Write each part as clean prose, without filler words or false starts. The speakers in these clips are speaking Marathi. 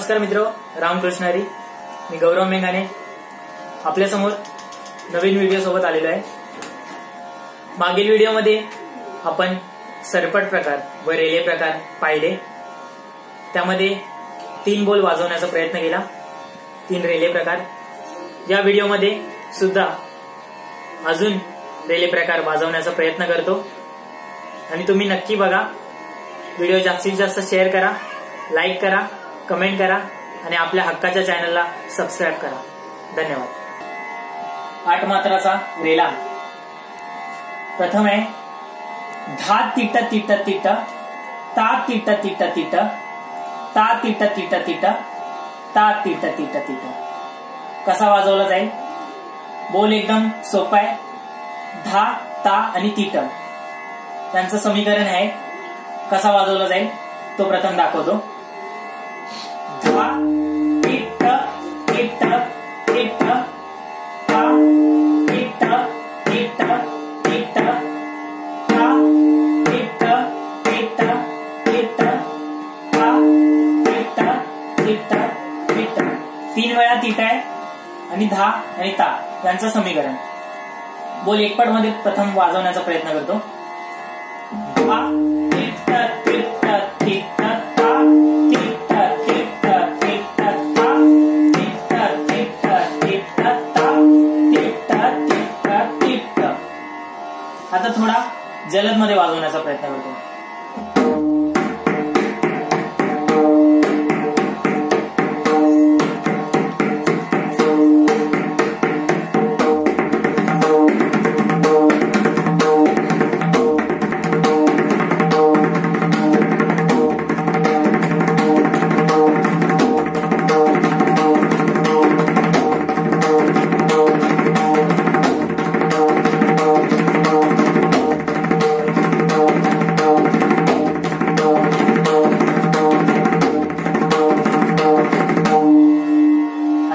नमस्कार मित्र, रामकृष्ण हरी. मी गौरव मेंगाने आपल्या समोर नवीन व्हिडिओ सोबत आलेलो आहे. मागील व्हिडिओमध्ये आपण सरपट प्रकार व रेले प्रकार पाहिले. त्यामध्ये 3 बोल वाजवण्याचा प्रयत्न केला, 3 रेले प्रकार. या व्हिडिओमध्ये सुद्धा अजून रेले प्रकार वाजवण्याचा प्रयत्न करतो आणि तुम्ही नक्की बघा. व्हिडिओ जास्तीत जास्त शेअर करा, लाईक करा, कमेंट करा आणि आपल्या हक्काच्या चॅनलला सबस्क्राईब करा. धन्यवाद. 8 मात्राचा रेला. प्रथम आहे धा तिट तिट तिट, ता तिट तिट तिट, ता तिट तिट तिट, ता तिट तिट तिट. कसा वाजवला जाईल? बोल एकदम सोपा आहे. धा, ता आणि तिट त्यांचं समीकरण आहे. कसा वाजवला जाईल तो प्रथम दाखवतो. धा तिट तिट तिट, ता तिट तिट तिट, ता तिट तिट तिट, ता तिट तिट तिट. 3 वेळा तिट आहे आणि धा आणि ता यांचं समीकरण. बोल एकपट मध्ये प्रथम वाजवण्याचा प्रयत्न करतो. धा तिट तिट तिट, ता तिट तिट तिट, ता तिट तिट तिट, ता तिट तिट तिट. आता थोडा जलद मध्ये वाजवण्याचा प्रयत्न करतो.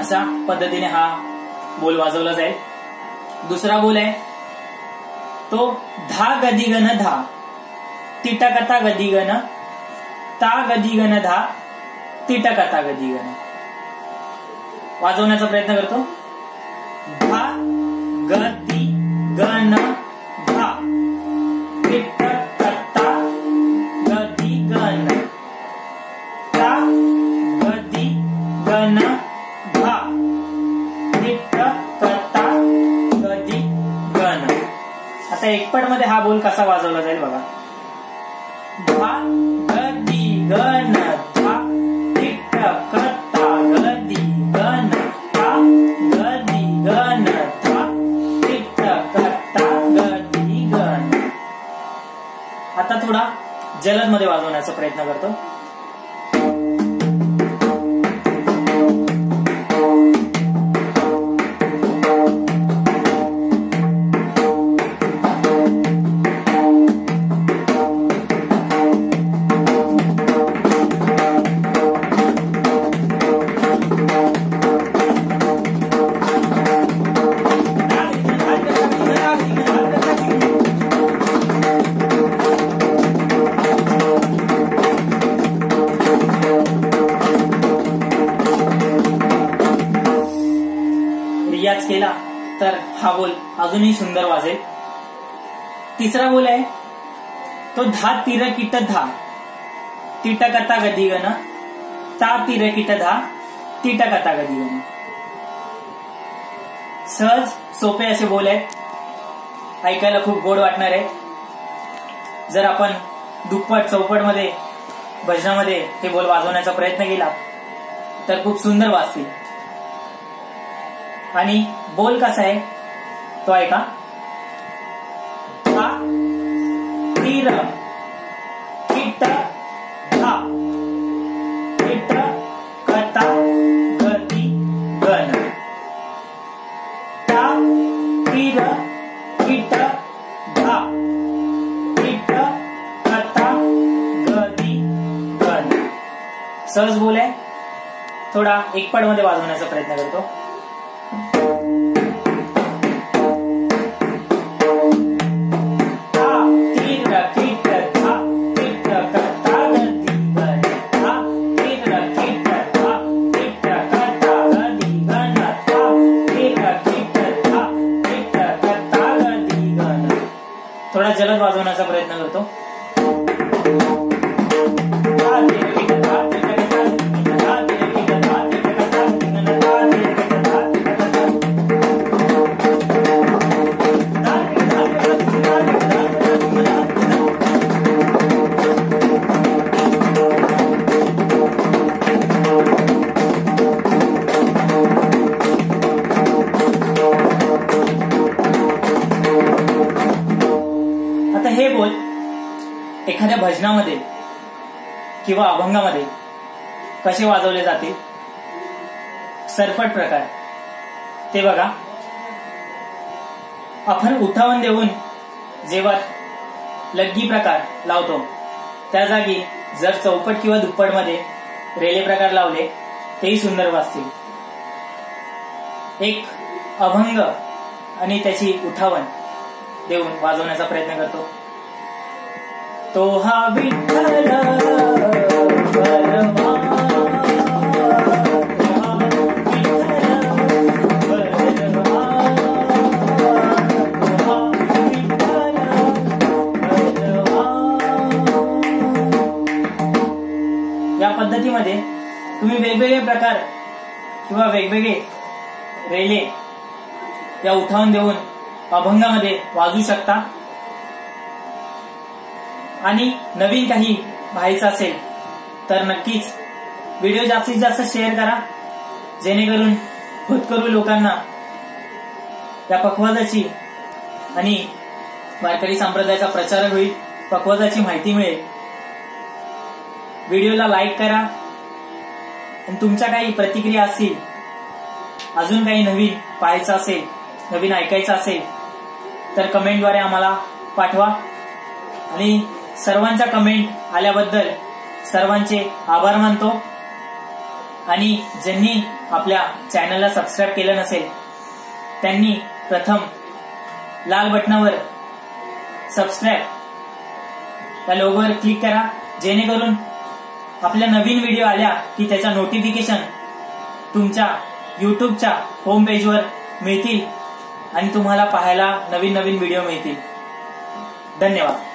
अशा पद्धतीने हा बोल वाजवला जाईल. दुसरा बोल आहे तो धा गदी गण धा, तिटकता गदी गण, ता गदी गण धा, तिटकता गदी गण. वाजवण्याचा प्रयत्न करतो. धा गदी गण धा, तिटकता गदी गण, ता गदी गण धा, तिटकता गदी गण. आता एकपट मध्ये हा बोल कसा वाजवला जाईल बघा. धा गदी गण धा, तिटकता गदी गण, ता गदी गण धा, तिटकता गदी गण. आता थोडा जलद मध्ये वाजवण्याचा प्रयत्न करतो. रियाज केला तर हा बोल अजूनही सुंदर वाजेल. तिसरा बोल आहे तो धा तिरकिट धा, तिटकता गदी गण, ता तिरकिट धा, तिटकता गदी गण. सहज सोपे असे बोल आहेत, ऐकायला खूप गोड वाटणार आहे. जर आपण दुप्पट चौपट मध्ये भजनामध्ये हे बोल वाजवण्याचा प्रयत्न केला तर खूप सुंदर वाजतील. आणि बोल कसा आहे तो ऐका. धा तीर किट धा, तिटकता गदी गण, ता तीर किट धा, तिटकता गदी गण. सहज बोल आहे. थोडा एकपट मध्ये वाजवण्याचा प्रयत्न करतो. ता थोडा जलद वाजवण्याचा प्रयत्न करतो. आता हे बोल एखाद्या भजनामध्ये किंवा अभंगामध्ये कसे वाजवले जातील सरपट प्रकार ते बघा. आपण उठावन देऊन जेव्हा लग्गी प्रकार लावतो त्या जागी जर चौपट किंवा दुप्पट मध्ये रेले प्रकार लावले तेही सुंदर वाजतील. एक अभंग आणि त्याची उठावन देऊन वाजवण्याचा प्रयत्न करतो. तो हा विठ्ठल या पद्धतीमध्ये तुम्ही वेगवेगळे प्रकार किंवा वेगवेगळे रेले या उठावून देऊन अभंगामध्ये वाजू शकता. आणि नवीन काही पाहायचं असेल तर नक्कीच व्हिडिओ जास्तीत जास्त शेअर करा, जेणेकरून होतकरू लोकांना या पखवाजाची आणि वारकरी संप्रदायाचा प्रचार होईल, पखवाजाची माहिती मिळेल. व्हिडिओला लाईक करा आणि तुमच्या काही प्रतिक्रिया असतील, अजून काही नवीन पाहायचं असेल, नवीन ऐकायचं असेल तर कमेंटद्वारे आम्हाला पाठवा. आणि सर्वांच्या कमेंट आल्याबद्दल सर्वांचे आभार मानतो. आणि ज्यांनी आपल्या चॅनलला सबस्क्राईब केलं नसेल त्यांनी प्रथम लाल बटनावर सबस्क्राईब या लोगोवर क्लिक करा, जेणेकरून आपल्या नवीन व्हिडिओ आल्या की त्याचा नोटिफिकेशन तुमच्या युट्यूबच्या होम पेजवर मिळतील आणि तुम्हाला पाहायला नवीन नवीन व्हिडिओ मिळतील. धन्यवाद.